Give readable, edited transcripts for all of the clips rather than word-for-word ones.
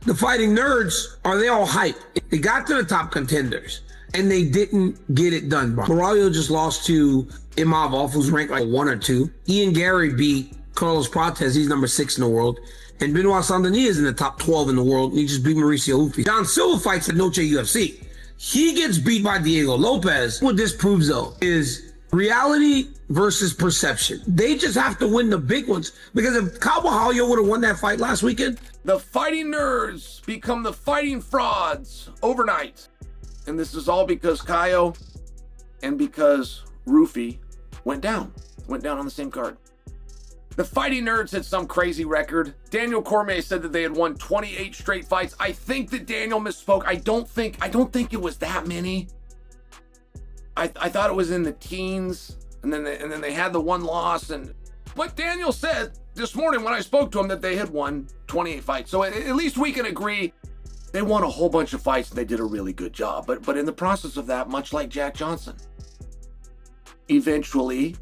The Fighting Nerds, are they all hype? They got to the top contenders, and they didn't get it done. Baralio just lost to Imavov, who's ranked like 1 or 2. Ian Gary beat Carlos Prates, he's number 6 in the world. And Benoit Saint-Denis is in the top 12 in the world, and he just beat Mauricio Ufi. John Silva fights at Noche UFC. He gets beat by Diego Lopez. What this proves, though, is reality versus perception. They just have to win the big ones, because if Carvalho would have won that fight last weekend, the Fighting Nerds become the Fighting Frauds overnight. And this is all because Caio and because Rufi went down on the same card. The Fighting Nerds had some crazy record. Daniel Cormier said that they had won 28 straight fights. I think that Daniel misspoke. I don't think it was that many. I thought it was in the teens, and then they had the one loss. And what Daniel said this morning when I spoke to him, that they had won 28 fights. So at least we can agree they won a whole bunch of fights and they did a really good job. But in the process of that, much like Jack Johnson, eventually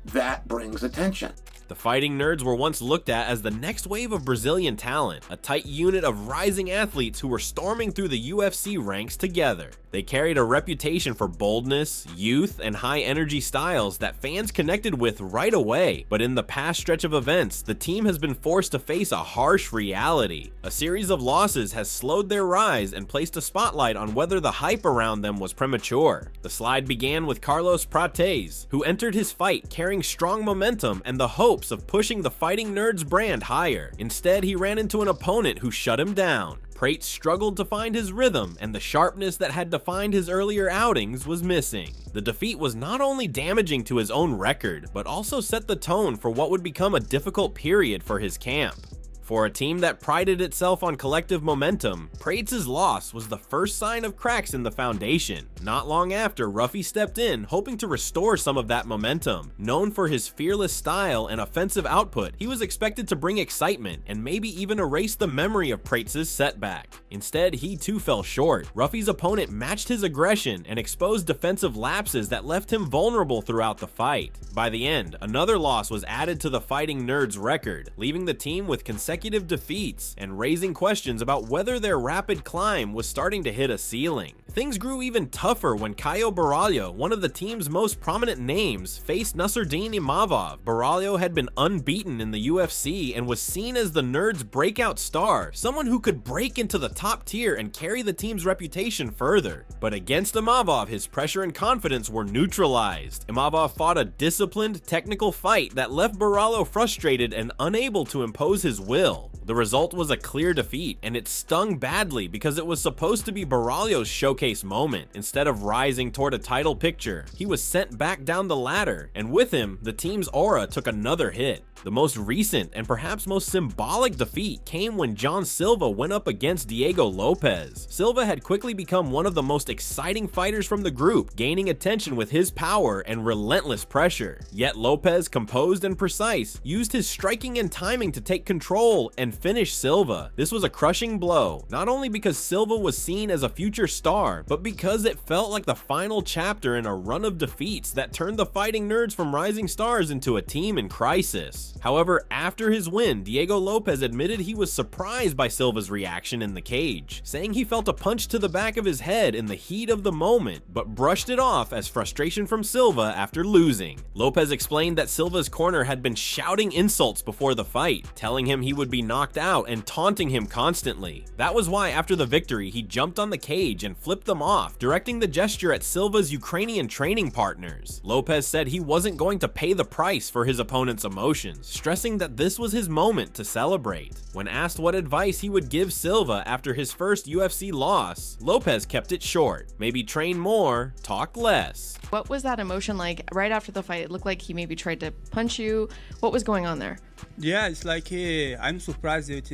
that brings attention. The Fighting Nerds were once looked at as the next wave of Brazilian talent, a tight unit of rising athletes who were storming through the UFC ranks together. They carried a reputation for boldness, youth, and high-energy styles that fans connected with right away. But in the past stretch of events, the team has been forced to face a harsh reality. A series of losses has slowed their rise and placed a spotlight on whether the hype around them was premature. The slide began with Carlos Prates, who entered his fight carrying strong momentum and the hopes of pushing the Fighting Nerds brand higher. Instead, he ran into an opponent who shut him down. Prates struggled to find his rhythm, and the sharpness that had defined his earlier outings was missing. The defeat was not only damaging to his own record, but also set the tone for what would become a difficult period for his camp. For a team that prided itself on collective momentum, Prates' loss was the first sign of cracks in the foundation. Not long after, Rufi stepped in, hoping to restore some of that momentum. Known for his fearless style and offensive output, he was expected to bring excitement and maybe even erase the memory of Prates' setback. Instead, he too fell short. Rufi's opponent matched his aggression and exposed defensive lapses that left him vulnerable throughout the fight. By the end, another loss was added to the Fighting Nerds record, leaving the team with consecutive defeats and raising questions about whether their rapid climb was starting to hit a ceiling. Things grew even tougher when Caio Baralho, one of the team's most prominent names, faced Nassourdine Imavov. Baralho had been unbeaten in the UFC and was seen as the Nerds' breakout star, someone who could break into the top tier and carry the team's reputation further. But against Imavov, his pressure and confidence were neutralized. Imavov fought a disciplined, technical fight that left Baralho frustrated and unable to impose his will. The result was a clear defeat, and it stung badly because it was supposed to be Baralho's showcase moment. Instead of rising toward a title picture, he was sent back down the ladder, and with him, the team's aura took another hit. The most recent and perhaps most symbolic defeat came when John Silva went up against Diego Lopez. Silva had quickly become one of the most exciting fighters from the group, gaining attention with his power and relentless pressure. Yet Lopez, composed and precise, used his striking and timing to take control and finish Silva. This was a crushing blow, not only because Silva was seen as a future star, but because it felt like the final chapter in a run of defeats that turned the Fighting Nerds from rising stars into a team in crisis. However, after his win, Diego Lopez admitted he was surprised by Silva's reaction in the cage, saying he felt a punch to the back of his head in the heat of the moment, but brushed it off as frustration from Silva after losing. Lopez explained that Silva's corner had been shouting insults before the fight, telling him he would be knocked out and taunting him constantly. That was why after the victory, he jumped on the cage and flipped them off, directing the gesture at Silva's Ukrainian training partners. Lopez said he wasn't going to pay the price for his opponent's emotions, stressing that this was his moment to celebrate. When asked what advice he would give Silva after his first UFC loss, Lopez kept it short. Maybe train more, talk less. What was that emotion like right after the fight? It looked like he maybe tried to punch you. What was going on there? Yeah, it's like I'm surprised with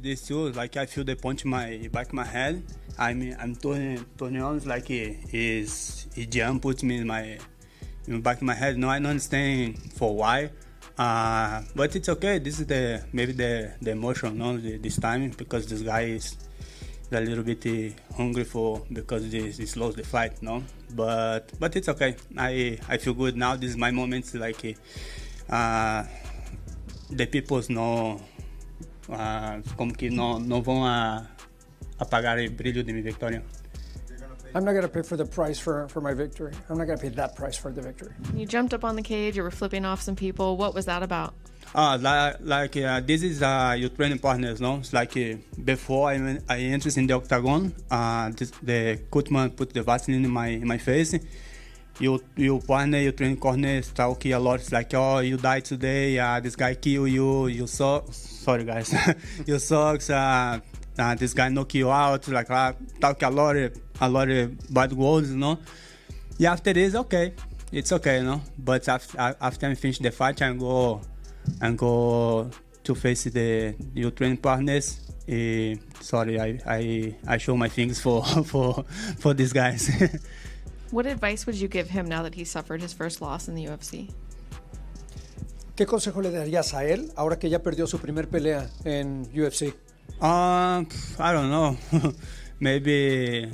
this too. Like I feel the punch in my back of my head. I'm turning on. It's like he jump puts me in the back of my head. No, I don't understand for why. But it's okay. This is maybe the emotion, no, this time, because this guy is a little bit hungry because this lost the fight, no. But it's okay. I feel good now. This is my moment. Like the people know como que não vão apagar o brilho de minha vitória. I'm not going to pay for the price for my victory. I'm not going to pay that price for the victory. You jumped up on the cage, you were flipping off some people. What was that about? This is your training partners, no? It's like before I entered in the octagon, the coachman put the vaccine in my face. Your partner, your training partner talk a lot. It's like, oh, you died today. This guy kill you. You suck. Sorry, guys. You sucks. This guy knock you out. Like talk a lot of bad words, you know. Yeah, after this, okay, it's okay, you know. But after I finish the fight, I go to face your training partners. Sorry, I show my things for these guys. What advice would you give him now that he suffered his first loss in the UFC? ¿Qué consejo le darías a él ahora que ya perdió su primer pelea en UFC? I don't know. Maybe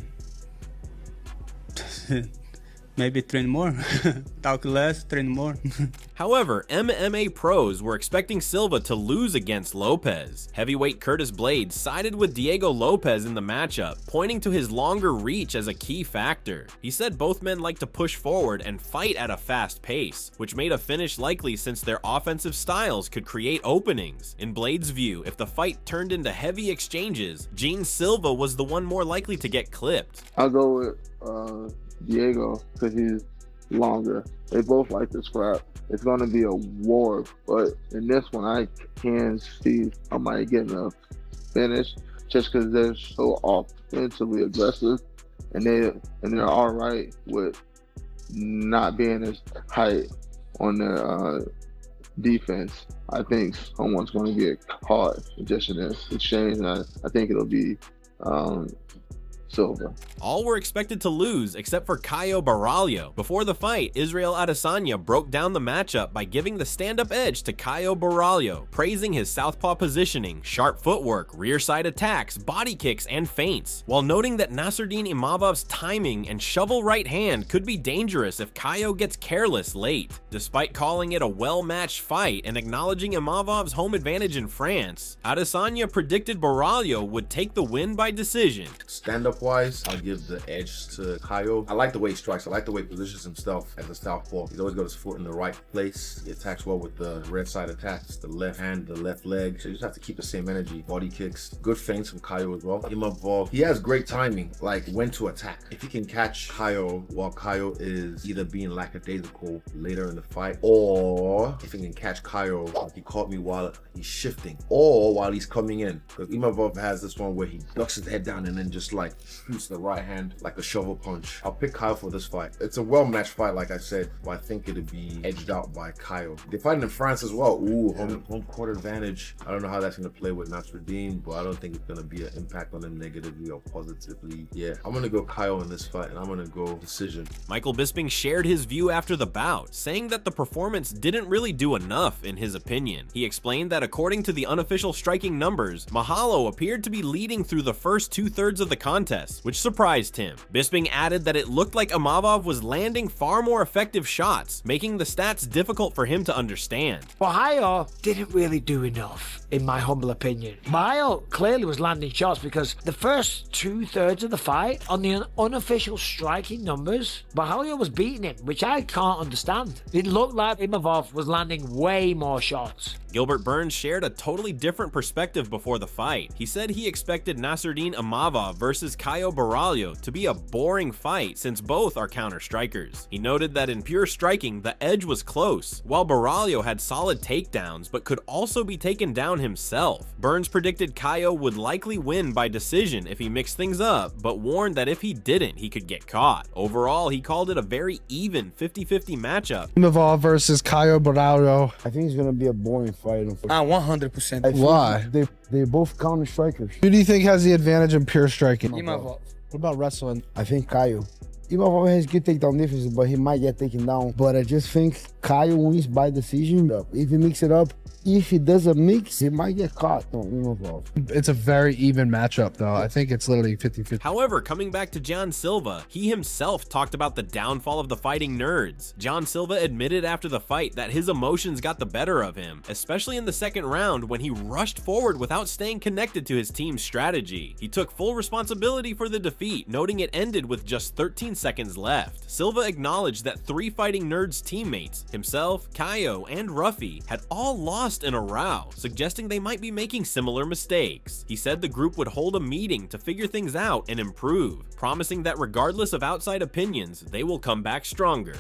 train more. Talk less, train more. However, MMA pros were expecting Silva to lose against Lopez. Heavyweight Curtis Blaydes sided with Diego Lopez in the matchup, pointing to his longer reach as a key factor. He said both men like to push forward and fight at a fast pace, which made a finish likely since their offensive styles could create openings. In Blaydes' view, if the fight turned into heavy exchanges, Gene Silva was the one more likely to get clipped. I'll go with Diego because he's longer. They both like to scrap. It's going to be a war, but in this one, I can see I might get a finish just because they're so offensively aggressive, and they're all right with not being as tight on their defense. I think someone's going to get caught just in this exchange, and I think it'll be Silva. All were expected to lose except for Caio Baralho. Before the fight, Israel Adesanya broke down the matchup by giving the stand-up edge to Caio Baralho, praising his southpaw positioning, sharp footwork, rear side attacks, body kicks, and feints, while noting that Nasruddin Imavov's timing and shovel right hand could be dangerous if Caio gets careless late. Despite calling it a well-matched fight and acknowledging Imavov's home advantage in France, Adesanya predicted Baralho would take the win by decision. Stand-up wise, I'll give the edge to Caio. I like the way he strikes. I like the way he positions himself as a southpaw. He's always got his foot in the right place. He attacks well with the red side attacks, the left hand, the left leg. So you just have to keep the same energy. Body kicks, good feints from Caio as well. Imavov, he has great timing, like when to attack. If he can catch Caio while Caio is either being lackadaisical later in the fight, or if he can catch Caio like he caught me while he's shifting, or while he's coming in. Because Imavov has this one where he ducks his head down and then just like shoots the right hand like a shovel punch. I'll pick Caio for this fight. It's a well-matched fight, like I said, but I think it'll be edged out by Caio. They're fighting in France as well. Ooh, home court advantage. I don't know how that's going to play with Nasruddin, but I don't think it's going to be an impact on them negatively or positively. Yeah, I'm going to go Caio in this fight, and I'm going to go decision. Michael Bisping shared his view after the bout, saying that the performance didn't really do enough in his opinion. He explained that according to the unofficial striking numbers, Mahalo appeared to be leading through the first 2/3 of the contest, which surprised him. Bisping added that it looked like Imavov was landing far more effective shots, making the stats difficult for him to understand. Ohio didn't really do enough, in my humble opinion. Ohio clearly was landing shots because the first 2/3 of the fight, on the unofficial striking numbers, Bahia was beating him, which I can't understand. It looked like Imavov was landing way more shots. Gilbert Burns shared a totally different perspective before the fight. He said he expected Nasruddin Imavov versus Caio Baralho to be a boring fight since both are counter-strikers. He noted that in pure striking, the edge was close, while Baralho had solid takedowns but could also be taken down himself. Burns predicted Caio would likely win by decision if he mixed things up, but warned that if he didn't, he could get caught. Overall, he called it a very even 50-50 matchup. Imavov versus Caio Baralho. I think it's going to be a boring fight. 100%. Why? They're both counter strikers. Who do you think has the advantage in pure striking? Imavov. What about wrestling? I think Caio. Imavov has good takedown defense, but he might get taken down. But I just think Kyle wins by decision. If he mix it up, if he doesn't mix, he might get caught on Imavov. It's a very even matchup, though. I think it's literally 50-50. However, coming back to John Silva, he himself talked about the downfall of the Fighting Nerds. John Silva admitted after the fight that his emotions got the better of him, especially in the second round when he rushed forward without staying connected to his team's strategy. He took full responsibility for the defeat, noting it ended with just 13 seconds left. Silva acknowledged that 3 Fighting Nerds teammates, himself, Kaio, and Ruffy, had all lost in a row, suggesting they might be making similar mistakes. He said the group would hold a meeting to figure things out and improve, promising that regardless of outside opinions, they will come back stronger.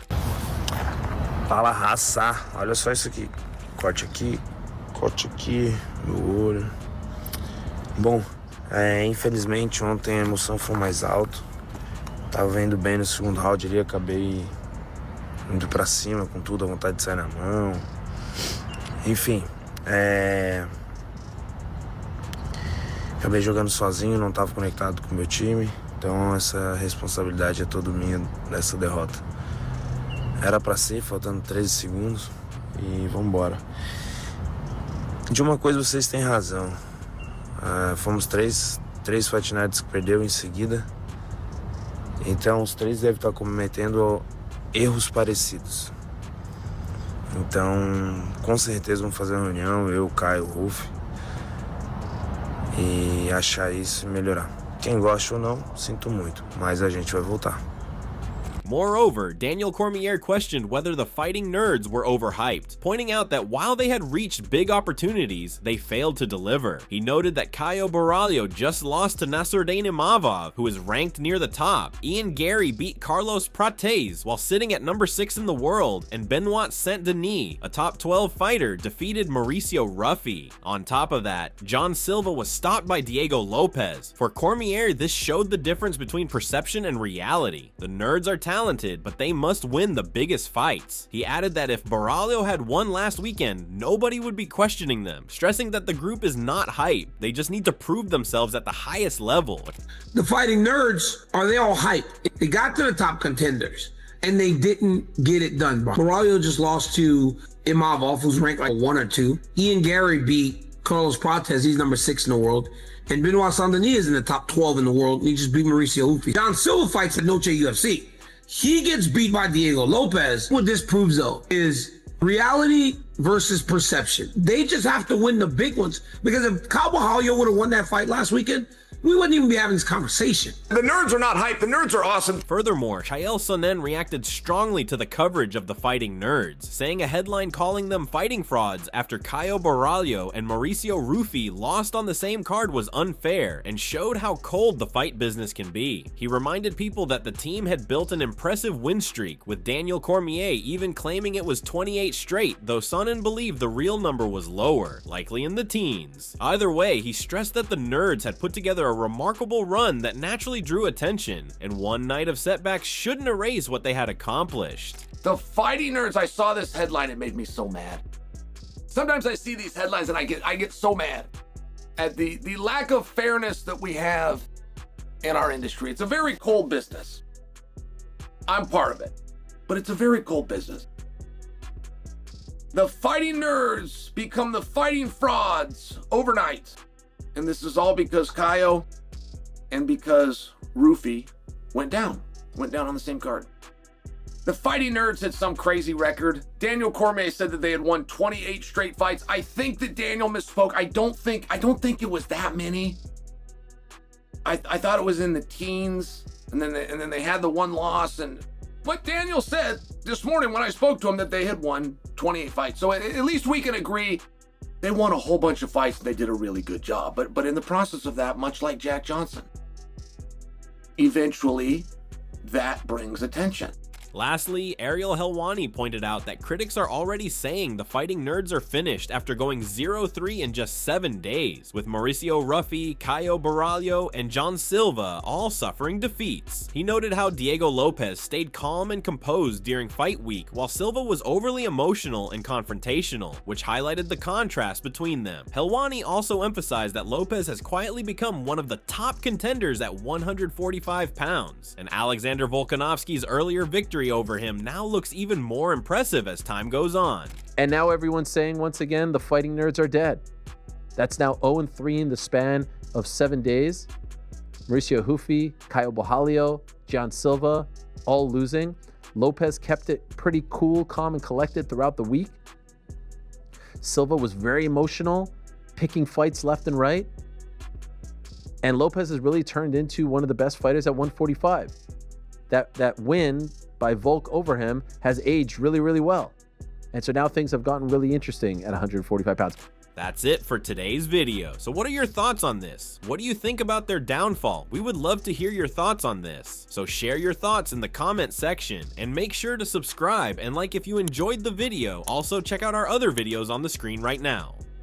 Fala raça, olha só isso aqui. Corte aqui, no olho. Bom, infelizmente ontem a emoção foi mais alta. Tava indo bem no segundo round ali, acabei indo pra cima com tudo, a vontade de sair na mão. Enfim, acabei jogando sozinho, não estava conectado com o meu time, então essa responsabilidade é toda minha nessa derrota. Era para ser, faltando 13 segundos e vamos embora. De uma coisa vocês têm razão, fomos três Fight Nerds que perdeu em seguida, então os 3 devem estar cometendo erros parecidos. Então, com certeza vamos fazer uma reunião, eu, Caio, Ruff, e achar isso e melhorar. Quem gosta ou não, sinto muito, mas a gente vai voltar. Moreover, Daniel Cormier questioned whether the Fighting Nerds were overhyped, pointing out that while they had reached big opportunities, they failed to deliver. He noted that Caio Borralho just lost to Nassourdine Imavov, who is ranked near the top. Ian Gary beat Carlos Prates while sitting at number 6 in the world, and Benoit Saint-Denis, a top 12 fighter, defeated Mauricio Ruffy. On top of that, John Silva was stopped by Diego Lopez. For Cormier, this showed the difference between perception and reality. The Nerds are talented, but they must win the biggest fights. He added that if Borralho had won last weekend, nobody would be questioning them, stressing that the group is not hype. They just need to prove themselves at the highest level. The Fighting Nerds, are they all hype? They got to the top contenders, and they didn't get it done. Borralho just lost to Imavov, who's ranked like 1 or 2. Ian Gary beat Carlos Prates, he's number 6 in the world. And Benoit Saint-Denis is in the top 12 in the world, and he just beat Mauricio Ruffy. John Silva fights at Noche UFC. He gets beat by Diego Lopez. What this proves, though, is reality versus perception. They just have to win the big ones, because if Borralho would have won that fight last weekend, we wouldn't even be having this conversation. The Nerds are not hype. The Nerds are awesome. Furthermore, Chael Sonnen reacted strongly to the coverage of the Fighting Nerds, saying a headline calling them fighting frauds after Caio Borralho and Mauricio Ruffy lost on the same card was unfair and showed how cold the fight business can be. He reminded people that the team had built an impressive win streak, with Daniel Cormier even claiming it was 28 straight, though Sonnen believed the real number was lower, likely in the teens. Either way, he stressed that the Nerds had put together a remarkable run that naturally drew attention, and one night of setbacks shouldn't erase what they had accomplished. The Fighting Nerds, I saw this headline, it made me so mad. Sometimes I see these headlines and I get so mad at the lack of fairness that we have in our industry. It's a very cold business. I'm part of it, but it's a very cold business. The Fighting Nerds become the fighting frauds overnight. And this is all because Kaio and because Ruffy went down on the same card. The Fighting Nerds had some crazy record. Daniel Cormier said that they had won 28 straight fights. I think that Daniel misspoke. I don't think it was that many. I thought it was in the teens, and then they had the one loss. And what Daniel said this morning when I spoke to him, that they had won 28 fights. So at least we can agree they won a whole bunch of fights and they did a really good job. But in the process of that, much like Jack Johnson, eventually that brings attention. Lastly, Ariel Helwani pointed out that critics are already saying the Fighting Nerds are finished after going 0-3 in just 7 days, with Mauricio Ruffy, Caio Baralho, and John Silva all suffering defeats. He noted how Diego Lopez stayed calm and composed during fight week, while Silva was overly emotional and confrontational, which highlighted the contrast between them. Helwani also emphasized that Lopez has quietly become one of the top contenders at 145 pounds, and Alexander Volkanovski's earlier victory over him now looks even more impressive as time goes on. And now everyone's saying once again the Fighting Nerds are dead. That's now 0-3 in the span of 7 days. Mauricio Ruffy, Caio Baralho, John Silva, all losing. Lopez kept it pretty cool, calm, and collected throughout the week. Silva was very emotional, picking fights left and right. And Lopez has really turned into one of the best fighters at 145. That win by Volk over him has aged really, really well. And so now things have gotten really interesting at 145 pounds. That's it for today's video. So what are your thoughts on this? What do you think about their downfall? We would love to hear your thoughts on this. So share your thoughts in the comment section and make sure to subscribe and like if you enjoyed the video. Also check out our other videos on the screen right now.